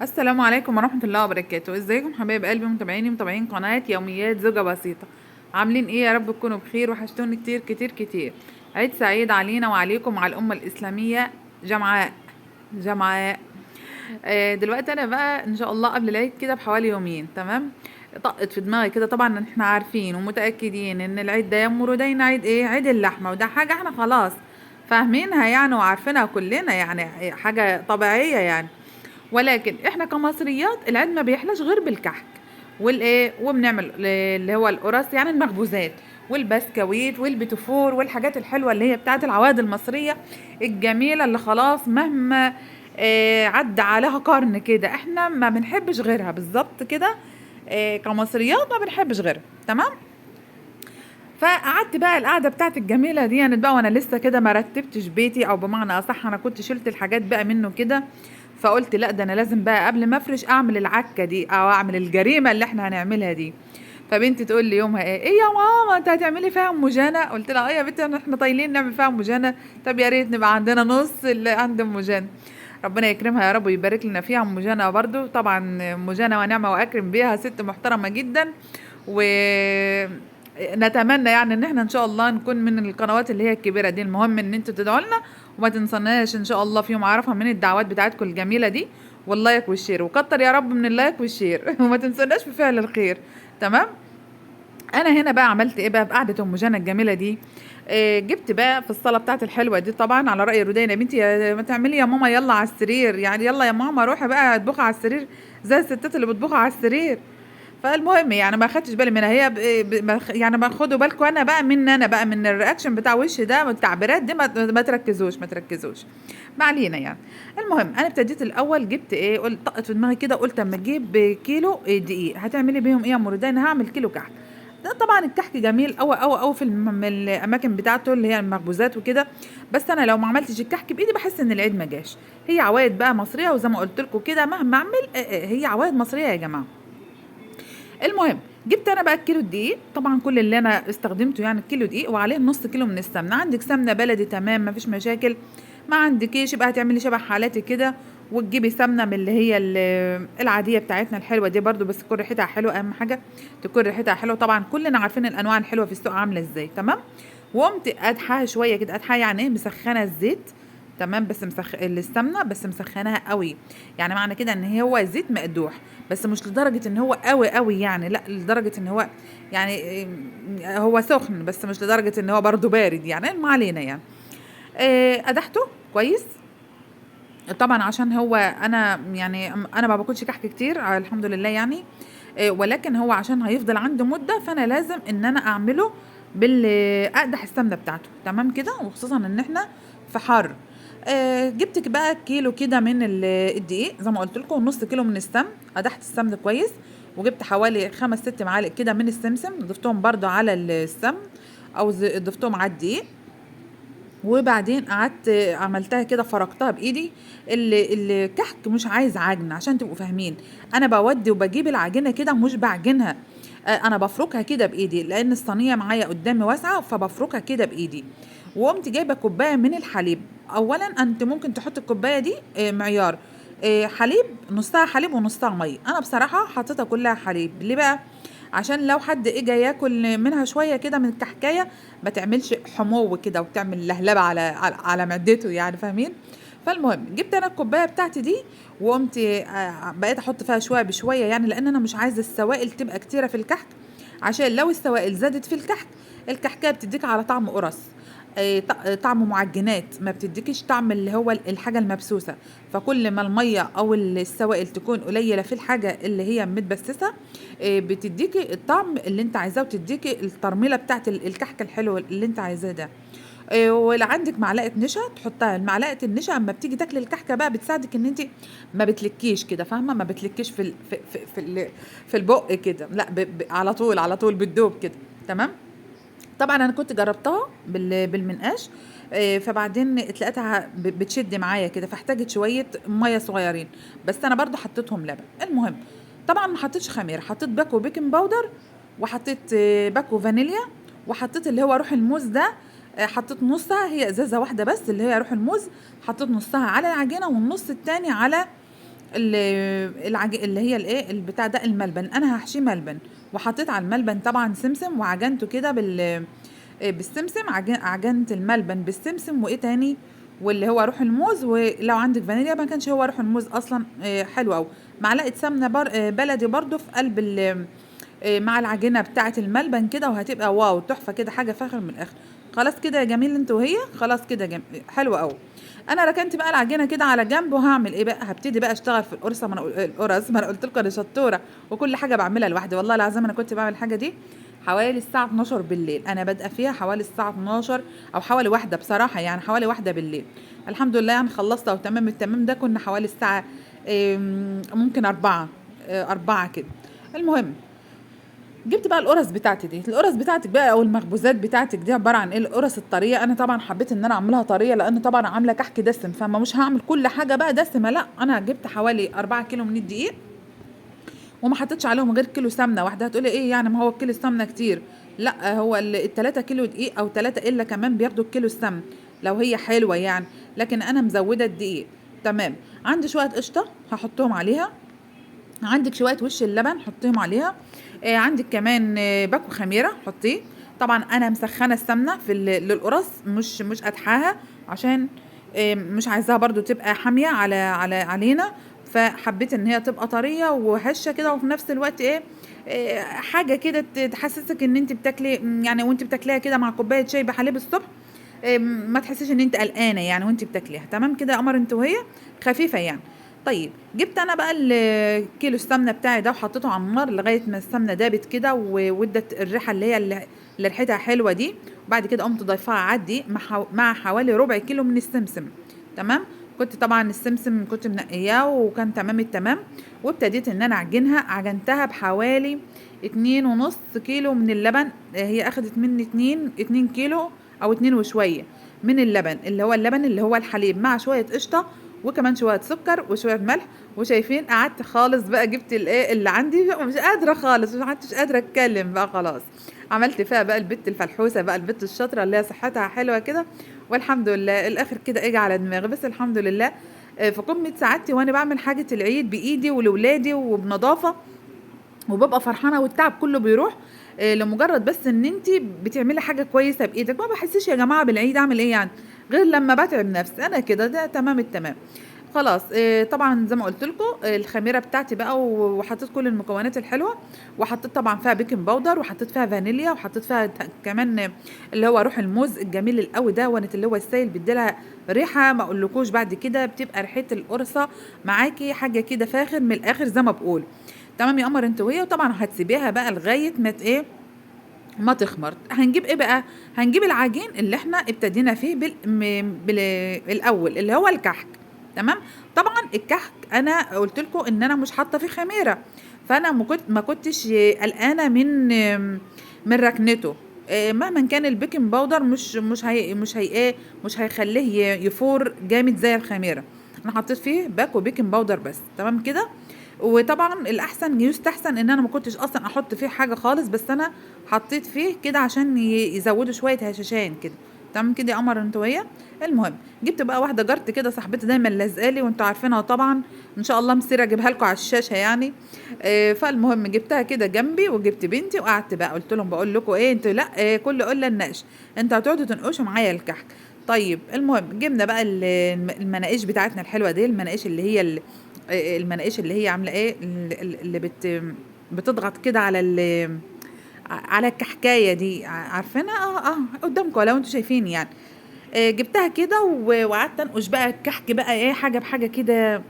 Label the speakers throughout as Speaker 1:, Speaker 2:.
Speaker 1: السلام عليكم ورحمة الله وبركاته. ازيكم حبايب قلبي متابعيني متابعين قناة يوميات زوجة بسيطة؟ عاملين ايه؟ يا رب تكونوا بخير، وحشتوني كتير كتير كتير. عيد سعيد علينا وعليكم وعلى الأمة الإسلامية جمعاء جمعاء. دلوقتي انا بقى ان شاء الله قبل العيد كده بحوالي يومين، تمام. طقت في دماغي كده، طبعا احنا عارفين ومتأكدين ان العيد ده يمر وداينا عيد ايه؟ عيد اللحمة، وده حاجة احنا خلاص فاهمينها يعني وعارفينها كلنا، يعني حاجة طبيعية يعني. ولكن احنا كمصريات العيد ما بيحلاش غير بالكحك والايه، وبنعمل اللي هو القرص، يعني المخبوزات والبسكويت والبيتفور والحاجات الحلوه اللي هي بتاعت العواد المصريه الجميله، اللي خلاص مهما عدى عليها قرن كده احنا ما بنحبش غيرها بالظبط كده. كمصريات ما بنحبش غيرها، تمام. فقعدت بقى القعده بتاعت الجميله دي يعني بقى، وانا لسه كده ما رتبتش بيتي، او بمعنى اصح انا كنت شلت الحاجات بقى منه كده. فقلت لا، ده انا لازم بقى قبل ما افرش اعمل العكه دي او اعمل الجريمه اللي احنا هنعملها دي. فبنتي تقول لي يومها ايه يا ماما انت هتعملي فيها ام جانا؟ قلت لها اه يا بنتي احنا طايلين نعمل فيها ام جانا. طب يا ريت نبقى عندنا نص اللي عند ام جانا. ربنا يكرمها يا رب ويبارك لنا فيها ام جانا برضو، طبعا ام جانا ونعمه واكرم بيها، ست محترمه جدا. ونتمنى يعني ان احنا ان شاء الله نكون من القنوات اللي هي الكبيره دي. المهم ان انتوا تدعوا لنا وما تنسوناش ان شاء الله في يوم عرفه من الدعوات بتاعتكم الجميله دي، واللايك والشير، وكتر يا رب من اللايك والشير وما تنسوناش في فعل الخير، تمام. انا هنا بقى عملت ايه بقى في قعده ام جنى الجميله دي؟ جبت بقى في الصاله بتاعت الحلوه دي، طبعا على راي رودينا يا بنتي، ما تعملي يا ماما يلا على السرير، يعني يلا يا ماما روحي بقى اطبخي على السرير زي الستات اللي بيطبخوا على السرير. فالمهم يعني ما خدتش بالي منها هي يعني باخدوا بالكم انا بقى من من الرياكشن بتاع وشي ده والتعبيرات دي، ما تركزوش ما تركزوش. ما علينا يعني. المهم انا ابتديت الاول، جبت ايه، قلت طقت في دماغي كده، قلت اما اجيب كيلو دقيق. هتعملي بيهم ايه يا مرودين؟ هعمل كيلو كحك. ده طبعا الكحك جميل قوي قوي قوي في من الاماكن بتاعته اللي هي المخبوزات وكده. بس انا لو ما عملتش الكحك بايدي بحس ان العيد ما جاش. هي عوايد بقى مصريه، وزي ما قلت لكم كده مهما اعمل هي عوايد مصريه يا جماعه. المهم جبت انا بقى الكيلو دقيق، طبعا كل اللي انا استخدمته يعني الكيلو دقيق وعليه نص كيلو من السمنه. عندك سمنه بلدي تمام مفيش مشاكل، ما عندكيش يبقى هتعملي شبه حالاتي كده، وتجيبي سمنه من اللي هي العاديه بتاعتنا الحلوه دي برضو، بس تكون ريحتها حلوه، اهم حاجه تكون ريحتها حلوه. طبعا كلنا عارفين الانواع الحلوه في السوق عامله ازاي، تمام. وقمت ادحاها شويه كده، ادحاها يعني ايه، مسخنه الزيت، تمام، بس السمنه بس مسخناها قوي. يعني معنى كده ان هو زيت مقدوح، بس مش لدرجه ان هو قوي قوي يعني، لا لدرجه ان هو يعني هو سخن، بس مش لدرجه ان هو برضو بارد يعني، ما علينا يعني. قدحته كويس. طبعا عشان هو انا يعني انا ما باكلش كحك كتير الحمد لله يعني. ولكن هو عشان هيفضل عنده مده، فانا لازم ان انا اعمله اقدح السمنه بتاعته، تمام كده، وخصوصا ان احنا في حر. جبت بقى كيلو كده من الدقيق زي ما قلت لكم، ونص كيلو من السمن. قدحت السمن كويس، وجبت حوالي 5 6 معالق كده من السمسم، ضفتهم برضو على السمن، او ضفتهم على الدقيق. وبعدين قعدت عملتها كده، فرقتها بايدي. الكحك مش عايز عجن عشان تبقوا فاهمين. انا بودي وبجيب العجينه كده مش بعجنها، انا بفركها كده بايدي، لان الصينيه معايا قدامي واسعه، فبفركها كده بايدي. وقمت جايبه كوبايه من الحليب. اولا انت ممكن تحط الكوبايه دي معيار حليب، نصها حليب ونصها ميه. انا بصراحه حطيتها كلها حليب. ليه بقى؟ عشان لو حد اجى ياكل منها شويه كده من الكحكايه، ما تعملش حمو كده وتعمل لهلبه على معدته يعني، فاهمين؟ فالمهم جبت انا الكوبايه بتاعتي دي، وقمت بقيت احط فيها شويه بشويه، يعني لان انا مش عايزه السوائل تبقى كتيره في الكحك، عشان لو السوائل زادت في الكحك، الكحكايه بتديك على طعم قرص، طعم معجنات، ما بتديكش طعم اللي هو الحاجه المبسوسه. فكل ما الميه او السوائل تكون قليله في الحاجه اللي هي متبسسه، بتديكي الطعم اللي انت عايزاه، وتديكي الترميله بتاعت الكحك الحلو اللي انت عايزاه ده. ولو عندك معلقه نشا تحطها. معلقه النشا اما بتيجي تاكلي الكحكه بقى بتساعدك ان انت ما بتلكيش كده، فاهمه؟ ما بتلكيش في البق كده، لا على طول على طول بتدوب كده، تمام. طبعا انا كنت جربتها بالمنقاش، فبعدين اتلقيتها بتشد معايا كده، فاحتاجت شويه ميه صغيرين، بس انا برضو حطيتهم لبن. المهم طبعا ما حطيتش خميره، حطيت باكو بيكنج باودر، وحطيت باكو فانيليا، وحطيت اللي هو روح الموز ده. حطيت نصها، هي ازازه واحده بس اللي هي روح الموز، حطيت نصها على العجينه والنص التاني على اللي هي الايه البتاع ده الملبن، انا هحشيه ملبن، وحطيت على الملبن طبعا سمسم وعجنته كده بالسمسم، عجنت الملبن بالسمسم، وايه تاني، واللي هو روح الموز، ولو عندك فانيليا ما كانش هو روح الموز اصلا حلو قوي. معلقه سمنه بلدي برضو في قلب مع العجينه بتاعه الملبن كده، وهتبقى واو تحفه كده، حاجه فاخر من الاخر. خلاص كده يا جميل انت وهي، خلاص كده حلو قوي. انا ركنت بقى العجينه كده على جنب، وهعمل ايه بقى، هبتدي بقى اشتغل في القرصه، ما انا قلت لكم انا شطوره وكل حاجه بعملها لوحدي، والله العظيم انا كنت بعمل الحاجه دي حوالي الساعه 12 بالليل، انا بادئه فيها حوالي الساعه 12 او حوالي واحدة بصراحه، يعني حوالي واحدة بالليل. الحمد لله يعني خلصت وتمام التمام، ده كنا حوالي الساعه ممكن 4 4 كده. المهم جبت بقى القرص بتاعتي دي، القرص بتاعتك بقى او المخبوزات بتاعتك دي عباره عن ايه، القرص الطريه. انا طبعا حبيت ان انا اعملها طريه لان طبعا عامله كحك دسم، فما مش هعمل كل حاجه بقى دسمه، لا انا جبت حوالي 4 كيلو من الدقيق، وما حطيتش عليهم غير كيلو سمنه واحده. هتقولي ايه يعني، ما هو الكيلو السمنه كتير؟ لا، هو ال3 كيلو دقيق او 3 الا كمان بياخدوا الكيلو السمن لو هي حلوه يعني، لكن انا مزوده الدقيق. تمام. عندي شويه قشطه هحطهم عليها، عندك شويه وش اللبن حطيهم عليها، عندك كمان باكو خميره حطيه. طبعا انا مسخنه السمنه للقرص، مش اتحاها، عشان مش عايزاها برضو تبقى حاميه علينا، فحبيت ان هي تبقى طريه وهشه كده، وفي نفس الوقت ايه حاجه كده تحسسك ان انت بتاكلي، يعني وانت بتاكليها كده مع كوبايه شاي بحليب الصبح، ما تحسيش ان انت قلقانه يعني وانت بتاكليها. تمام كده يا قمر انت وهي، خفيفه يعني. طيب جبت انا بقى الكيلو السمنه بتاعي ده وحطيته على النار لغايه ما السمنه دابت كده وادت الريحه اللي ريحتها حلوه دي، وبعد كده قمت ضايفاها عدي مع حوالي ربع كيلو من السمسم. تمام. كنت طبعا السمسم كنت منقياه وكان تمام التمام، وابتديت ان انا اعجنها، عجنتها بحوالي 2.5 كيلو من اللبن، هي اخدت مني 2 كيلو او 2 وشويه من اللبن، اللي هو الحليب مع شويه قشطه وكمان شويه سكر وشويه ملح. وشايفين قعدت خالص بقى، جبت الايه اللي عندي مش قادره خالص، مش عدتش قادره اتكلم بقى خلاص. عملت فيها بقى البت الفلحوسه بقى، البت الشاطره اللي هي صحتها حلوه كده، والحمد لله الاخر كده اجى على دماغي، بس الحمد لله في قمه سعادتي وانا بعمل حاجه العيد بايدي ولولادي وبنظافه، وببقى فرحانه والتعب كله بيروح لمجرد بس ان انت بتعملي حاجه كويسه بايدك. ما بحسش يا جماعه بالعيد اعمل ايه يعني، غير لما بتعب نفسي انا كده، ده تمام التمام. خلاص طبعا زي ما قلت لكم الخميره بتاعتي بقى، وحطيت كل المكونات الحلوه، وحطيت طبعا فيها بيكنج باودر، وحطيت فيها فانيليا، وحطيت فيها كمان اللي هو روح الموز الجميل القوي ده، وانت اللي هو السائل بيديلها ريحه ما اقولكوش، بعد كده بتبقى ريحه القرصه معاكي حاجه كده فاخر من الاخر زي ما بقول. تمام يا قمر انت وهي، وطبعا هتسيبيها بقى لغايه ما ايه ما تخمر. هنجيب ايه بقى، هنجيب العجين اللي احنا ابتدينا فيه بالاول اللي هو الكحك. تمام. طبعا الكحك انا قلت لكم ان انا مش حاطه فيه خميره، فانا ما كنتش قلقانه من ركنته. مهما كان البيكنج باودر مش هي ايه مش هيخليه يفور جامد زي الخميره. انا حطيت فيه باكو بيكنج باودر بس. تمام كده. وطبعا الاحسن يستحسن ان انا ما كنتش اصلا احط فيه حاجه خالص، بس انا حطيت فيه كده عشان يزودوا شويه هشاشان كده. تمام كده يا قمر انت وهي. المهم جبت بقى واحده جارتي كده صاحبتي دايما لازقالي وانتوا عارفينها طبعا، ان شاء الله مسيره اجيبها لكم على الشاشه يعني. فالمهم جبتها كده جنبي، وجبت بنتي وقعدت بقى قلت لهم بقول لكم ايه انتوا، لا كل قله النقش، انتوا هتقعدوا تنقشوا معايا الكحك. طيب المهم جبنا بقى المناقيش بتاعتنا الحلوه دي، المناقيش اللي هي المناقيش اللي هي عامله ايه، اللي بتضغط كده على الكحكايه دي، عارفينها قدامكم لو انتوا شايفين يعني. جبتها كده وقعدت انقش بقى الكحك بقى ايه حاجه بحاجه كده،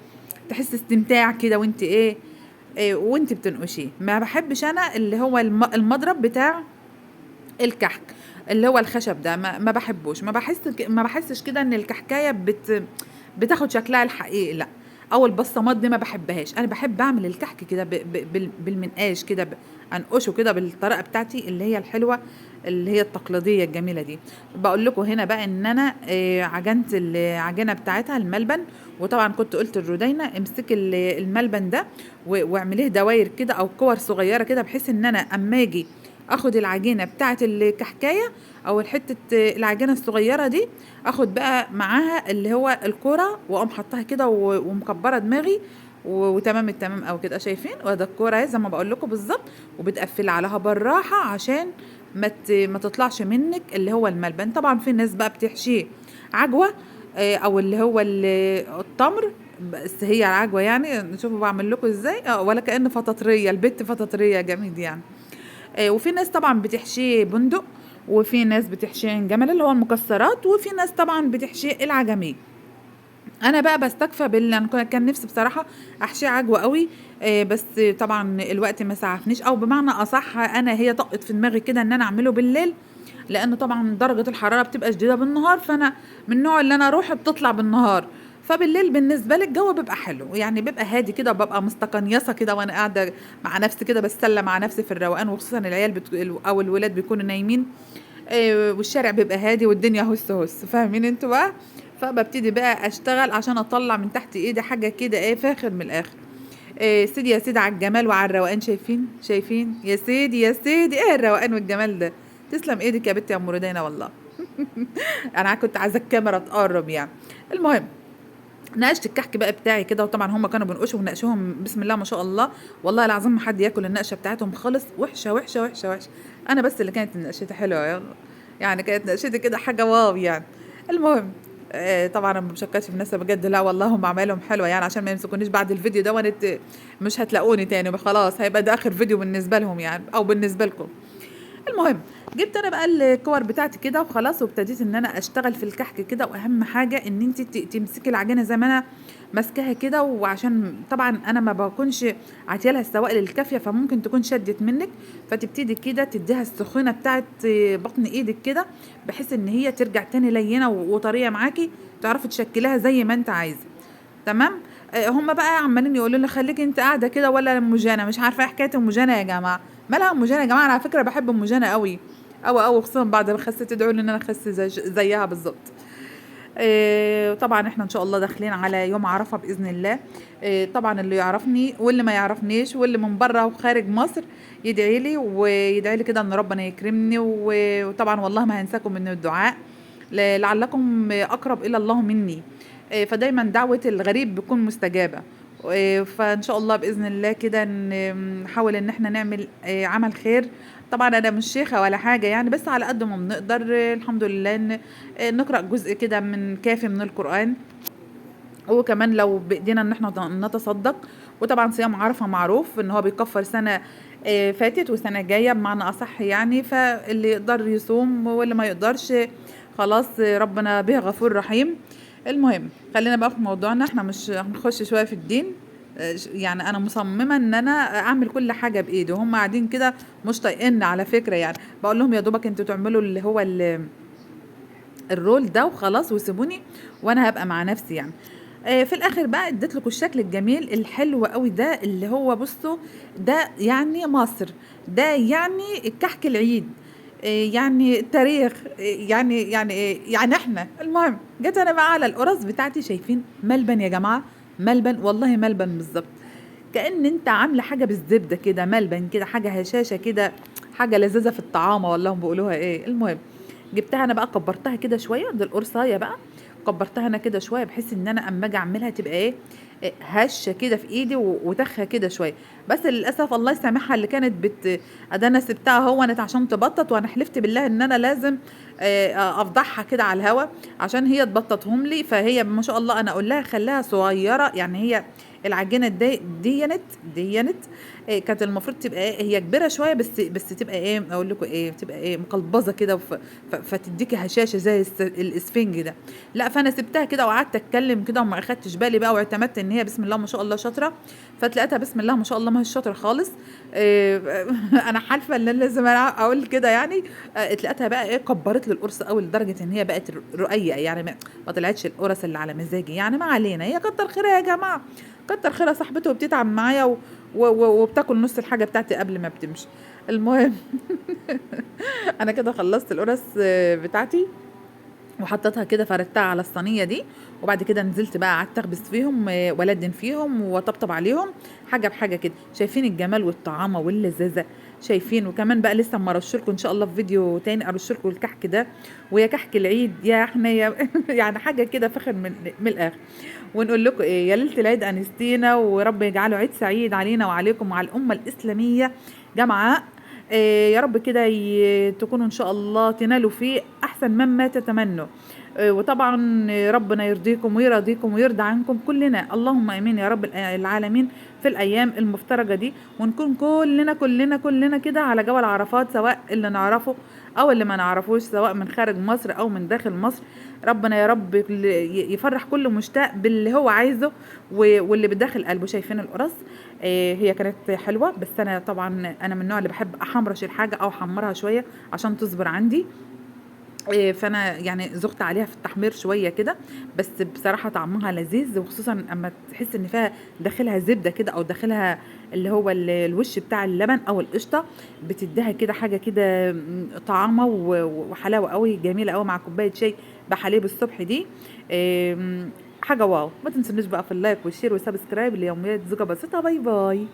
Speaker 1: تحس استمتاع كده وانت ايه وانت بتنقشيه. ما بحبش انا اللي هو المضرب بتاع الكحك اللي هو الخشب ده، ما بحبوش، ما بحسش كده ان الكحكايه بتاخد شكلها الحقيقي، لا. او البصمات دي ما بحبهاش، انا بحب اعمل الكحك كده بالمنقاش كده، انقشه كده بالطريقه بتاعتي اللي هي الحلوه، اللي هي التقليديه الجميله دي. بقول لكم هنا بقى ان انا عجنت العجينه بتاعتها الملبن، وطبعا كنت قلت الردينه امسكي الملبن ده واعمليه دواير كده او كور صغيره كده، بحيث ان انا اما اجي اخد العجينه بتاعه الكحكايه او الحته العجينه الصغيره دي، اخد بقى معاها اللي هو الكوره واقوم حطها كده ومكبره دماغي وتمام التمام او كده شايفين. وده الكوره اهي زي ما بقول لكم بالظبط، وبتقفلي عليها بالراحه عشان ما تطلعش منك اللي هو الملبن. طبعا في ناس بقى بتحشيه عجوه، او اللي هو التمر، بس هي العجوه يعني. شوفوا بعمل لكم ازاي، ولا كأن فطاطريه، البت فطاطريه جميل يعني. وفي ناس طبعا بتحشيه بندق، وفي ناس بتحشيه جمل اللي هو المكسرات، وفي ناس طبعا بتحشيه العجمي. انا بقى بستكفى انا كان نفسي بصراحه احشيه عجوه قوي، بس طبعا الوقت ما سعفنيش، او بمعنى اصح انا هي طقت في دماغي كده ان انا اعمله بالليل، لان طبعا درجه الحراره بتبقى شديده بالنهار، فانا من النوع اللي انا روحي بتطلع بالنهار، فبالليل بالنسبه لي الجو بيبقى حلو يعني، بيبقى هادي كده، وببقى مستقنيصه كده وانا قاعده مع نفسي كده بتسلى مع نفسي في الروقان، وخصوصا العيال او الولاد بيكونوا نايمين، والشارع بيبقى هادي والدنيا هس هس، فاهمين انتوا بقى. فببتدي بقى اشتغل عشان اطلع من تحت ايدي حاجه كده ايه فاخر من الاخر. سيدي يا سيدي على الجمال وعلى الروقان، شايفين شايفين يا سيدي يا سيدي، ايه الروقان والجمال ده. تسلم ايدك يا بنتي يا ام رودينا والله. انا كنت عايزه الكاميرا تقرب يعني. المهم نقشت الكحك بقى بتاعي كده، وطبعا هم كانوا بينقشوا ونقشوهم بسم الله ما شاء الله، والله العظيم ما حد ياكل النقشه بتاعتهم خالص، وحشه وحشه وحشه وحشه. انا بس اللي كانت نقشتي حلوه يلا، يعني كانت نقشتي كده حاجه واو يعني. المهم طبعا انا ما بشكرش في نفسي بجد، لا والله هم عملهم حلوه يعني، عشان ما يمسكونيش بعد الفيديو ده مش هتلاقوني تاني خلاص، هيبقى ده اخر فيديو بالنسبه لهم يعني، او بالنسبه لكم. المهم جبت انا بقى الكور بتاعتي كده وخلاص، وابتديت ان انا اشتغل في الكحك كده. واهم حاجه ان انت تمسكي العجينه زي ما انا ماسكاها كده، وعشان طبعا انا ما بكونش عاتيه السوائل الكافيه، فممكن تكون شدت منك، فتبتدي كده تديها السخونه بتاعت بطن ايدك كده، بحيث ان هي ترجع تاني لينه وطريه معاكي، تعرفي تشكلها زي ما انت عايزه. تمام. هم بقى عمالين يقولوا لي خليكي انت قاعده كده ولا ام جانا، مش عارفه ايه حكايه ام جانا يا جماعه. مالها ام جانا يا جماعه؟ انا على فكره بحب ام جانا قوي قوي قوي، خصوصا بعد ما خست، تدعوا لي ان انا اخس زيها بالظبط. طبعا احنا ان شاء الله داخلين على يوم عرفه باذن الله. طبعا اللي يعرفني واللي ما يعرفنيش واللي من بره وخارج مصر يدعي لي، ويدعي لي كده ان ربنا يكرمني، وطبعا والله ما هنساكم من الدعاء، لعلكم اقرب الى الله مني. فدايما دعوة الغريب بتكون مستجابة. فان شاء الله باذن الله كده نحاول ان احنا نعمل عمل خير. طبعا انا مش شيخه ولا حاجه يعني، بس على قد ما بنقدر الحمد لله ان نقرا جزء كده من كافي من القران، وكمان لو بايدينا ان احنا نتصدق. وطبعا صيام عرفه معروف ان هو بيكفر سنه فاتت وسنه جايه بمعنى اصح يعني، فاللي يقدر يصوم واللي ما يقدرش خلاص ربنا به غفور رحيم. المهم خلينا بقى في موضوعنا، احنا مش هنخش شويه في الدين. يعني انا مصممه ان انا اعمل كل حاجه بايدي، وهم قاعدين كده مش طايقين على فكره يعني. بقول لهم يا دوبك انتوا تعملوا اللي هو الرول ده وخلاص، وسيبوني وانا هبقى مع نفسي يعني. في الاخر بقى اديت لكم الشكل الجميل الحلو قوي ده، اللي هو بصوا ده يعني مصر، ده يعني الكحك العيد، يعني التاريخ، يعني احنا. المهم جيت انا بقى على القرص بتاعتي، شايفين ملبن يا جماعه، ملبن والله ملبن بالظبط، كأن انت عامله حاجه بالزبده كده، ملبن كده حاجه هشاشه كده، حاجه لذيذه في الطعامه والله هم بيقولوها ايه. المهم جبتها انا بقى كبرتها كده شويه، دي القرصايه بقى كبرتها انا كده شويه، بحيث ان انا اما اجي اعملها تبقى ايه هشه كده في ايدي وتخه كده شويه. بس للاسف الله يسامحها اللي كانت انا سبتها هونت عشان تبطط، وانا حلفت بالله ان انا لازم افضحها كده على الهوا عشان هي تبططهم لي. فهي ما شاء الله انا اقول لها خليها صغيره يعني، هي العجينه دينت كانت المفروض تبقى هي كبيره شويه، بس تبقى ايه اقول لكم ايه، تبقى ايه مقلبظه كده، فتديكي هشاشه زي الاسفنج ده. لا فانا سبتها كده وقعدت اتكلم كده وما اخدتش بالي بقى، واعتمدت ان هي بسم الله ما شاء الله شاطره، فتلاقيتها بسم الله ما شاء الله ما هي شاطره خالص. انا حالفه ان أنا لازم اقول كده يعني. تلاقيتها بقى ايه كبرت لي القرص قوي لدرجه ان هي بقت رقيقه يعني، ما طلعتش القرص اللي على مزاجي يعني. ما علينا، هي كتر خيرها يا جماعه، كتر خيرها صاحبته وبتتعب معايا وبتاكل نص الحاجه بتاعتي قبل ما بتمشي. المهم انا كده خلصت القرص بتاعتي، وحطيتها كده فردتها على الصينيه دي، وبعد كده نزلت بقى قعدت اخبز فيهم والدن فيهم وطبطب عليهم حاجه بحاجه كده. شايفين الجمال والطعامه واللذاذه؟ شايفين؟ وكمان بقى لسه اما ارش لكم ان شاء الله في فيديو تاني ارش لكم الكحك ده، ويا كحك العيد يا احنا يا يعني حاجه كده فخر من الاخر. ونقول لكم ايه، يا ليله العيد انستينا، ورب يجعله عيد سعيد علينا وعليكم وعلى الامه الاسلاميه جمعاء. إيه يا رب كده تكونوا ان شاء الله تنالوا فيه احسن مما تتمنوا. وطبعا ربنا يرضيكم ويرضيكم ويرضى عنكم كلنا، اللهم امين يا رب العالمين، في الايام المفترجه دي، ونكون كلنا كده على جبل عرفات، سواء اللي نعرفه او اللي ما نعرفوش، سواء من خارج مصر او من داخل مصر. ربنا يا رب يفرح كل مشتاق باللي هو عايزه واللي بداخل قلبه. شايفين القرص؟ هي كانت حلوه، بس انا طبعا انا من النوع اللي بحب احمرش الحاجه او احمرها شويه عشان تصبر عندي. فانا يعني زغت عليها في التحمير شويه كده، بس بصراحه طعمها لذيذ، وخصوصا اما تحس ان فيها داخلها زبده كده، او داخلها اللي هو الوش بتاع اللبن او القشطه، بتديها كده حاجه كده طعامه وحلاوه قوي، جميله قوي مع كوبايه شاي بحليب الصبح دي. حاجه واو. ما تنسونيش بقى في اللايك والشير والسبسكرايب ليوميات زوجة بسيطه. باي باي.